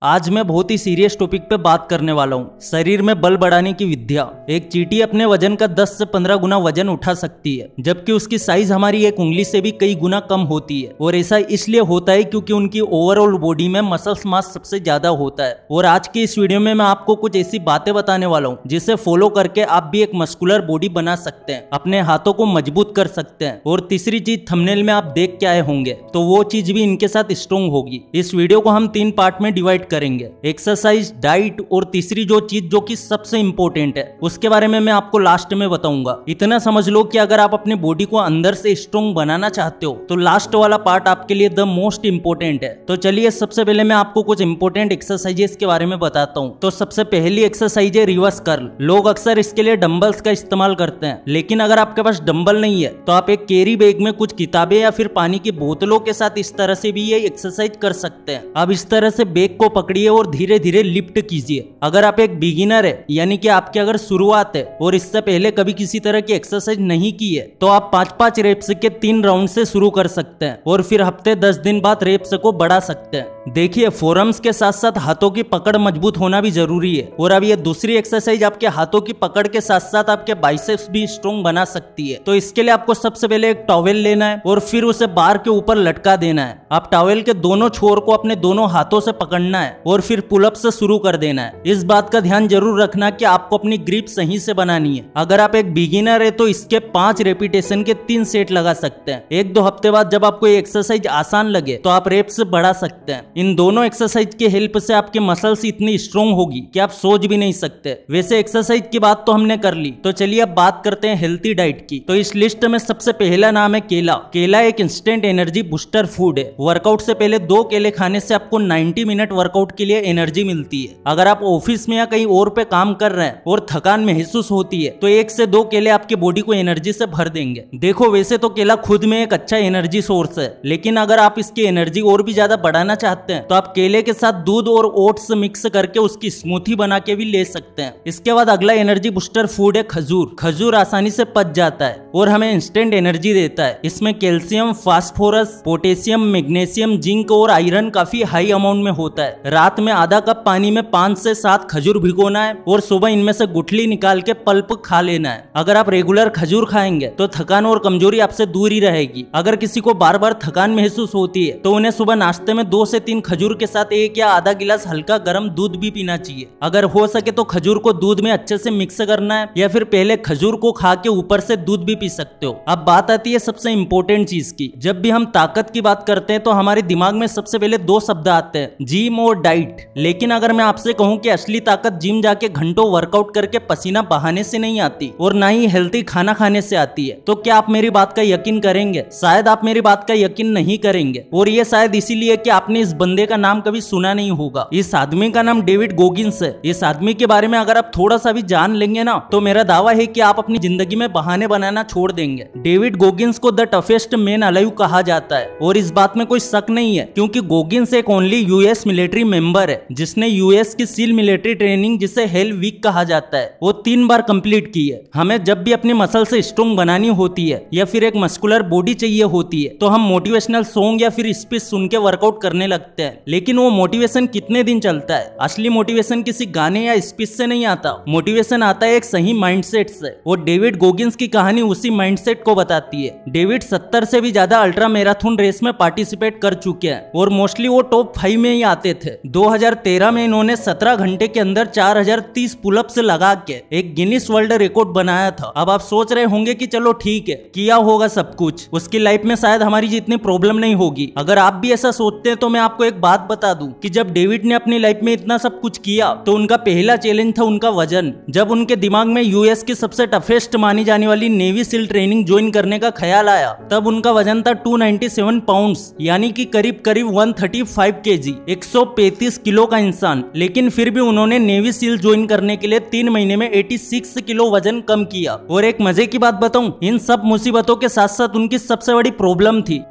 आज मैं बहुत ही सीरियस टॉपिक पे बात करने वाला हूँ, शरीर में बल बढ़ाने की विद्या। एक चींटी अपने वजन का 10 से 15 गुना वजन उठा सकती है, जबकि उसकी साइज हमारी एक उंगली से भी कई गुना कम होती है। और ऐसा इसलिए होता है क्योंकि उनकी ओवरऑल बॉडी में मसल्स मास सबसे ज्यादा होता है। और आज की इस वीडियो में मैं आपको कुछ ऐसी बातें बताने वाला हूँ जिसे फॉलो करके आप भी एक मस्कुलर बॉडी बना सकते हैं, अपने हाथों को मजबूत कर सकते हैं। और तीसरी चीज थंबनेल में आप देख के आए होंगे, तो वो चीज भी इनके साथ स्ट्रॉन्ग होगी। इस वीडियो को हम 3 पार्ट में डिवाइड करेंगे, एक्सरसाइज, डाइट और तीसरी जो चीज जो कि सबसे इंपॉर्टेंट है उसके बारे में मैं आपको लास्ट में बताऊंगा। इतना समझ लो कि अगर आप अपने बॉडी को अंदर से स्ट्रॉन्ग बनाना चाहते हो तो लास्ट वाला पार्ट आपके लिए द मोस्ट इंपॉर्टेंट है। तो चलिए सबसे पहले मैं आपको कुछ इंपॉर्टेंट एक्सरसाइजेस के बारे में बताता हूँ। तो सबसे पहली एक्सरसाइज है रिवर्स कर्ल। लोग अक्सर इसके लिए डंबल्स का इस्तेमाल करते हैं, लेकिन अगर आपके पास डंबल नहीं है तो आप एक कैरी बैग में कुछ किताबें या फिर पानी की बोतलों के साथ इस तरह से भी ये एक्सरसाइज कर सकते हैं। अब इस तरह से बैग को पकड़िए और धीरे धीरे लिफ्ट कीजिए। अगर आप एक बिगिनर है, यानी कि आपकी अगर शुरुआत है और इससे पहले कभी किसी तरह की एक्सरसाइज नहीं की है, तो आप 5-5 रेप्स के 3 राउंड से शुरू कर सकते हैं और फिर हफ्ते 10 दिन बाद रेप्स को बढ़ा सकते हैं। देखिए, फोरम्स के साथ साथ हाथों की पकड़ मजबूत होना भी जरूरी है। और अब ये दूसरी एक्सरसाइज आपके हाथों की पकड़ के साथ साथ आपके बाइसेप्स भी स्ट्रॉन्ग बना सकती है। तो इसके लिए आपको सबसे पहले एक टॉवेल लेना है और फिर उसे बार के ऊपर लटका देना है। आप टॉवेल के दोनों छोर को अपने दोनों हाथों से पकड़ना है और फिर पुलअप से शुरू कर देना है। इस बात का ध्यान जरूर रखना कि आपको अपनी ग्रिप सही से बनानी है। अगर आप एक बिगिनर है तो इसके 5 रेपिटेशन के 3 सेट लगा सकते हैं। 1-2 हफ्ते बाद जब आपको ये एक्सरसाइज आसान लगे तो आप रेप्स बढ़ा सकते हैं। इन दोनों एक्सरसाइज की हेल्प से आपके मसल्स इतनी स्ट्रॉन्ग होगी कि आप सोच भी नहीं सकते। वैसे एक्सरसाइज की बात तो हमने कर ली, तो चलिए अब बात करते हैं हेल्थी डाइट की। तो इस लिस्ट में सबसे पहला नाम है केला। केला एक इंस्टेंट एनर्जी बूस्टर फूड है। वर्कआउट से पहले 2 केले खाने से आपको 90 मिनट वर्कआउट के लिए एनर्जी मिलती है। अगर आप ऑफिस में या कहीं और पे काम कर रहे हैं और थकान महसूस होती है तो 1 से 2 केले आपकी बॉडी को एनर्जी से भर देंगे। देखो, वैसे तो केला खुद में एक अच्छा एनर्जी सोर्स है, लेकिन अगर आप इसकी एनर्जी और भी ज्यादा बढ़ाना चाहते हैं तो आप केले के साथ दूध और ओट्स मिक्स करके उसकी स्मूथी बना के भी ले सकते हैं। इसके बाद अगला एनर्जी बूस्टर फूड है खजूर। खजूर आसानी से पच जाता है और हमें इंस्टेंट एनर्जी देता है। इसमें calcium, phosphorus, potassium, magnesium, zinc और आयरन काफी हाई अमाउंट में होता है। रात में आधा कप पानी में 5 से 7 खजूर भिगोना है और सुबह इनमें से गुठली निकाल के पल्प खा लेना है। अगर आप रेगुलर खजूर खाएंगे तो थकान और कमजोरी आपसे दूर ही रहेगी। अगर किसी को बार बार थकान महसूस होती है तो उन्हें सुबह नाश्ते में 2 से 3 खजूर के साथ 1 या आधा गिलास हल्का गर्म दूध भी पीना चाहिए। अगर हो सके तो खजूर को दूध में अच्छे से मिक्स करना है, या फिर पहले खजूर को खा के ऊपर से दूध भी पी सकते हो। अब बात आती है सबसे इंपॉर्टेंट चीज की। जब भी हम ताकत की बात करते हैं तो हमारे दिमाग में सबसे पहले 2 शब्द आते हैं, जिम और डाइट। लेकिन अगर मैं आपसे कहूं कि असली ताकत जिम जाके घंटों वर्कआउट करके पसीना बहाने से नहीं आती और ना ही हेल्थी खाना खाने से आती है, तो क्या आप मेरी बात का यकीन करेंगे? शायद आप मेरी बात का यकीन नहीं करेंगे, और ये शायद इसीलिए कि आपने इस बंदे का नाम कभी सुना नहीं होगा। इस आदमी का नाम डेविड गोगिंस है। इस आदमी के बारे में अगर आप थोड़ा सा भी जान लेंगे ना, तो मेरा दावा है कि आप अपनी जिंदगी में बहाने बनाना छोड़ देंगे। डेविड गोगिंस को द टफेस्ट मैन अलाइव कहा जाता है, और इस बात में कोई शक नहीं है क्योंकि गोगिंस एक ओनली यूएस मिलिट्री मेंबर है जिसने यूएस की सील मिलिट्री ट्रेनिंग, जिसे हेल वीक कहा जाता है, वो 3 बार कंप्लीट की है। हमें जब भी अपनी मसल से स्ट्रॉन्ग बनानी होती है या फिर एक मस्कुलर बॉडी चाहिए होती है तो हम मोटिवेशनल सॉन्ग या फिर स्पीच सुन के वर्कआउट करने लगते हैं। लेकिन वो मोटिवेशन कितने दिन चलता है? असली मोटिवेशन किसी गाने या स्पीच से नहीं आता। मोटिवेशन आता है एक सही माइंडसेट से, और डेविड गोगिंस की कहानी उसी माइंडसेट को बताती है। डेविड 70 से भी ज्यादा अल्ट्रा मैराथन रेस में पार्टिसिपेट कर चुके हैं और मोस्टली वो टॉप 5 में ही आते थे। 2013 में इन्होंने 17 घंटे के अंदर 4030 पुलअप्स लगा के एक गिनीज वर्ल्ड रिकॉर्ड बनाया था। अब आप सोच रहे होंगे कि चलो ठीक है, किया होगा सब कुछ, उसकी लाइफ में शायद हमारी जितनी प्रॉब्लम नहीं होगी। अगर आप भी ऐसा सोचते हैं तो मैं आपको एक बात बता दूं कि जब डेविड ने अपनी लाइफ में इतना सब कुछ किया तो उनका पहला चैलेंज था उनका वजन। जब उनके दिमाग में यूएस की सबसे टफेस्ट मानी जाने वाली नेवी सील ट्रेनिंग ज्वाइन करने का ख्याल आया, तब उनका वजन था 297 पाउंड्स, यानी कि करीब करीब 135 केजी, 135 किलो का इंसान। लेकिन फिर भी उन्होंने नेवी सील ज्वाइन करने के लिए 3 महीने में 86 किलो वजन कम किया। और एक मजे की बात बताऊं, इन सब मुसीबतों के साथ साथ उनकी सबसे बड़ी प्रॉब्लम थी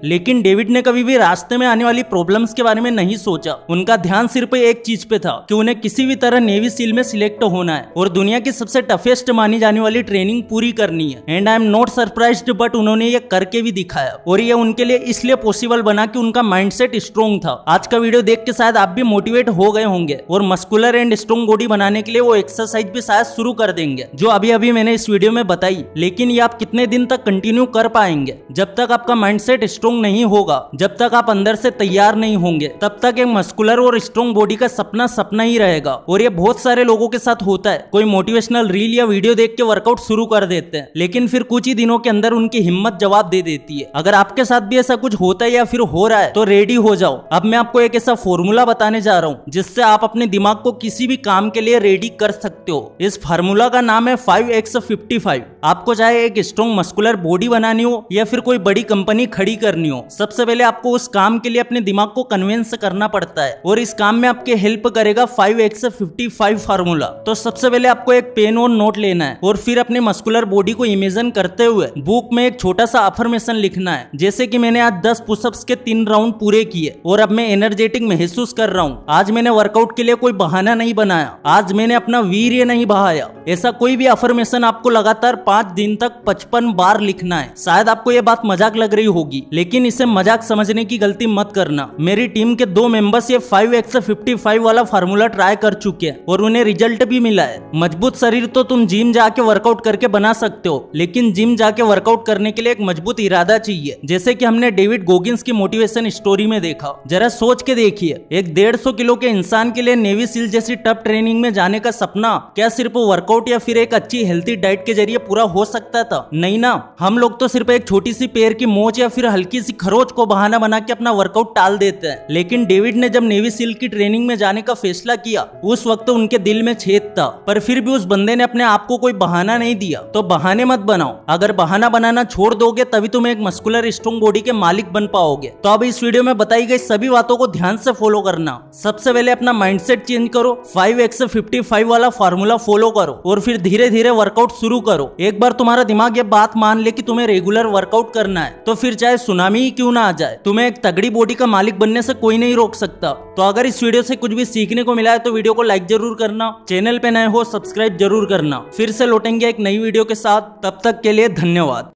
लेकिन डेविड ने कभी भी रास्ते में आने वाली प्रॉब्लम्स के बारे में नहीं सोचा। उनका ध्यान सिर्फ एक चीज पे था कि उन्हें किसी भी तरह नेवी सील में सिलेक्ट होना है और दुनिया की सबसे टफेस्ट मानी जाने वाली ट्रेनिंग पूरी करनी है। And I am not surprised, but उन्होंने ये करके भी दिखाया और ये उनके लिए इसलिए पॉसिबल बना कि उनका माइंडसेट स्ट्रॉन्ग था। आज का वीडियो देख के शायद आप भी मोटिवेट हो गए होंगे और मस्कुलर एंड स्ट्रॉन्ग बॉडी बनाने के लिए वो एक्सरसाइज भी शायद शुरू कर देंगे जो अभी अभी मैंने इस वीडियो में बताई। लेकिन ये आप कितने दिन तक कंटिन्यू कर पाएंगे? जब तक आपका माइंडसेट स्ट्रॉन्ग नहीं होगा, जब तक आप अंदर से तैयार नहीं होंगे, तब तक एक मस्कुलर और स्ट्रॉन्ग बॉडी का सपना सपना ही रहेगा। और ये बहुत सारे लोगों के साथ होता है। कोई मोटिवेशनल रील या वीडियो देख के वर्कआउट शुरू कर देते हैं, लेकिन फिर कुछ ही दिनों के अंदर उनकी हिम्मत जवाब दे देती है। अगर आपके साथ भी ऐसा कुछ होता है या फिर हो रहा है तो रेडी हो जाओ। अब मैं आपको एक ऐसा फॉर्मूला बताने जा रहा हूँ जिससे आप अपने दिमाग को किसी भी काम के लिए रेडी कर सकते हो। इस फार्मूला का नाम है 5x55। आपको चाहे एक स्ट्रॉन्ग मस्कुलर बॉडी बनानी हो या फिर कोई बड़ी कंपनी खड़ी करनी हो, सबसे पहले आपको उस काम के लिए अपने दिमाग को कन्विंस करना पड़ता है और इस काम में आपके हेल्प करेगा 5x55 फार्मूला। तो सबसे पहले आपको एक पेन और नोट लेना है और फिर अपने मस्कुलर बॉडी को इमेजिन करते हुए बुक में एक छोटा सा अफर्मेशन लिखना है। जैसे कि मैंने आज 10 पुशअप्स के 3 राउंड पूरे किए और अब मैं एनर्जेटिक महसूस कर रहा हूँ। आज मैंने वर्कआउट के लिए कोई बहाना नहीं बनाया, आज मैंने अपना वीर्य नहीं बहाया। ऐसा कोई भी अफर्मेशन आपको लगातार 5 दिन तक 55 बार लिखना है। शायद आपको ये बात मजाक लग रही होगी, लेकिन इसे मजाक समझने की गलती मत करना। मेरी टीम के 2 मेंबर्स ये 5x55 वाला फार्मूला ट्राई कर चुके हैं और उन्हें रिजल्ट भी मिला है। मजबूत शरीर तो तुम जिम जाके वर्कआउट करके बना सकते हो, लेकिन जिम जाके वर्कआउट करने के लिए एक मजबूत इरादा चाहिए, जैसे कि हमने डेविड गोगिंस की मोटिवेशन स्टोरी में देखा। जरा सोच के देखिए, एक 150 किलो के इंसान के लिए नेवी सील जैसी टफ ट्रेनिंग में जाने का सपना क्या सिर्फ वर्कआउट या फिर एक अच्छी हेल्थी डाइट के जरिए पूरा हो सकता था? नहीं ना। हम लोग तो सिर्फ एक छोटी सी पैर की मोच या फिर हल्की सी खरोच को बहाना बना के अपना वर्कआउट टाल देते हैं। लेकिन डेविड ने जब नेवी सील की ट्रेनिंग में जाने का फैसला किया, उस वक्त तो उनके दिल में छेद था, पर फिर भी उस बंदे ने अपने आप को कोई बहाना नहीं दिया। तो बहाने मत बनाओ। अगर बहाना बनाना छोड़ दोगे तभी तुम एक मस्कुलर स्ट्रॉन्ग बॉडी के मालिक बन पाओगे। तो अब इस वीडियो में बताई गई सभी बातों को ध्यान से फॉलो करना। सबसे पहले अपना माइंडसेट चेंज करो, 5x55 वाला फार्मूला फॉलो करो और फिर धीरे धीरे वर्कआउट शुरू करो। एक बार तुम्हारा दिमाग ये बात मान ले कि तुम्हें रेगुलर वर्कआउट करना है, तो फिर चाहे सुनामी ही क्यों ना आ जाए, तुम्हें एक तगड़ी बॉडी का मालिक बनने से कोई नहीं रोक सकता। तो अगर इस वीडियो से कुछ भी सीखने को मिला है तो वीडियो को लाइक जरूर करना, चैनल पे नए हो सब्सक्राइब जरूर करना। फिर से लौटेंगे एक नई वीडियो के साथ, तब तक के लिए धन्यवाद।